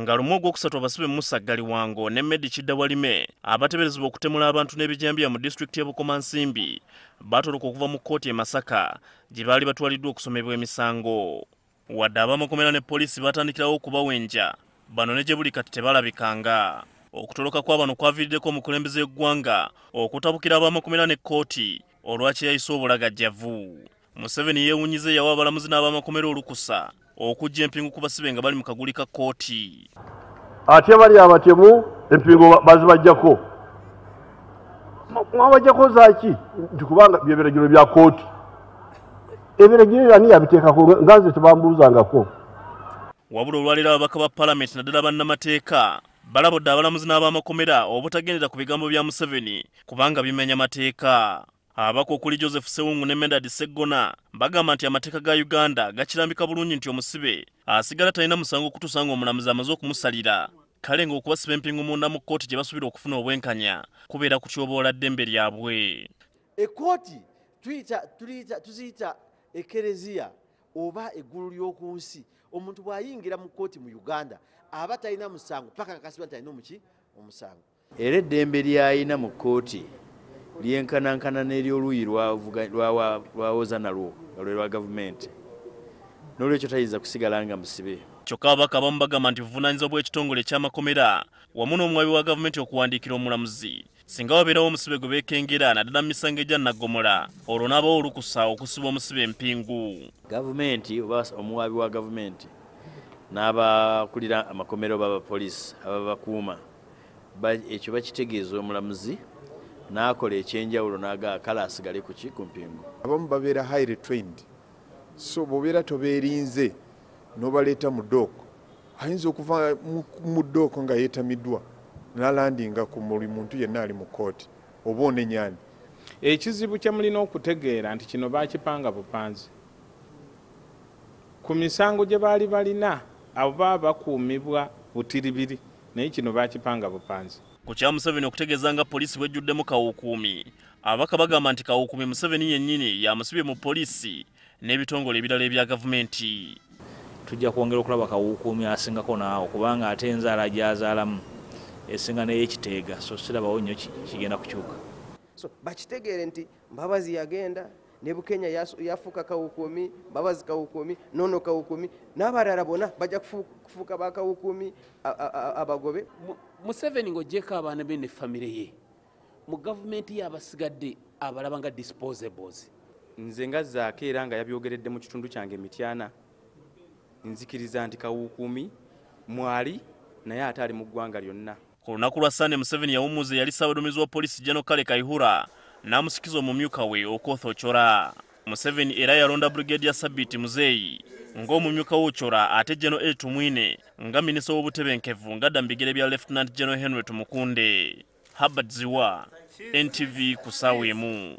nga lumu ogwokusatu abasibe Musaggali Wango ne Medi Kiddawalime abateeberezebwa okutemula abantu n'ebijambiya mu disitulikiti y'e Bukomansimbi baatoloka okuva mu kkooti e Masaka gye baali batwaliddwa okusomebwa emisango. Wadde ab'amakomera ne poliisi batandikirawo okubawenja, bano ne gye buli kati tebalabikanga. Okutoloka kwa bano kwaviiriddeko omukulembeze w'eggwanga okutabukira ab'amakomera ne kkooti olwaki yayise obulagajjavu. Museveni yeewunyize yawa abalamuzi n'ab'amakomera olukusa okujja empingu ku basibe nga bali mu kagguli ka kkooti. Ate bali abatemu empingu bazibajjako. Mwabajjako zaaki? Nti kubanga by'ebiragiro bya kkooti. Ebiragiro ani yabiteekako nga nze tebambuuzangako. Wabula olwaleero ababaka ba palamenti naddala Bannamatteeka balabudde abalamuzi n'ab'amakomera obutagendera ku bigambo bya Museveni kubanga bimenya mateeka. Ababaka okuli Joseph Sewungu ne Medard Seggona bagamba nti amateeka ga Uganda gakirambika bulungi nti omusibe asigala talina musango okutuusa nga omulamuzi amaze okumusalira. Kale ng'okubasiba empingu munda mu kkooti gye basuubira okufuna obwenkanya kubeera kutyoboola ddembe lyabwe. Ekkooti tuziyita ekereziya oba eggulu ly'oku nsi. Omuntu bw'ayingira mu kkooti mu Uganda aba talina musango paka kakasibwa talina omusango. Era eddembe ly'ayina mu kkooti lyenkanankana n'ery'oluuyi lwawoza nalwo olwa gavumenti. N'olwekyo tayinza kusigala nga musibe. Kyokka ababaka abamu bagamba nti buvunaanyizibwa bw'ekitongole ky'amakomera wamu n'omuwabi wa gavumenti okuwandiikira omulamuzi singa wabeerawo omusibe gwe beekengera naddala mu misango egya Nnaggomera olwo n'abawo olukusa okusiba omusibe empingu. Gavumenti oba omuwabi wa gavumenti n'abakulira amakomera oba abapoliisi ababakuuma ekyo bakitegeeza omulamuzi n'akola ekyenjawulo n'agaa kale asigale ku mpingu. Abamu babeera highly trained, so bw'obeera tobeerinze n'obaleeta mu ddooko ayinza okuva mu ddooko nga yeetamiddwa n'alandinga ku buli muntu yenna ali mu kkooti oba onenyani. Ekizibu kye mulina okutegeera nti kino baakipanga bupanzi ku misango gye baali balina abo baba bakuumibwa butiribiri naye kino baakipanga bupanzi. Ku kya Museveni okutegeeza nga poliisi bwejjuddemu kawukuumi, ababaka bagamba nti kawukuumi Museveni yennyini yamusibye mu poliisi n'ebitongole ebirala ebya gavumenti. Tujja kwongera okulaba kawukuumi asingako naawo kubanga ate enzaala gy'azaalamu esinga n'ey'ekiteega, so sirabawo nnyo kigenda kukyuka. So bakitegeere nti Mbabazi yagenda ne Bukenya yafuuka kawukuumi, Mbabazi kawukuumi, Nono kawukuumi, n'abalala bonna bajja kufuuka ba kawukuumi abagobe. Museveni ng'oggyeko abaana be ne famire ye mu gavumenti ye abasigadde abalaba nga disposables. Nze nga Zaake era nga yabyogeredde mu kitundu kyange Mityana, nzikiriza nti kawukuumi mwali naye ate ali mu ggwanga lyonna. Ku lunaku lwa Sande Museveni yawummuza eyali ssaabaduumizi wa poliisi General Kale Kayihura n'amusikiza omumyuka we Okoth Ochola. Museveni era yalonda Brigadier Sabiti Muzeeyi ng'omumyuka w'Ochola ate General Etu Mwine nga minisita w'obutebenkevu ng'adda mu bigere bya Lieutenant General Henry Tumukunde. Habert Ziwa, NTV ku ssaawa emu.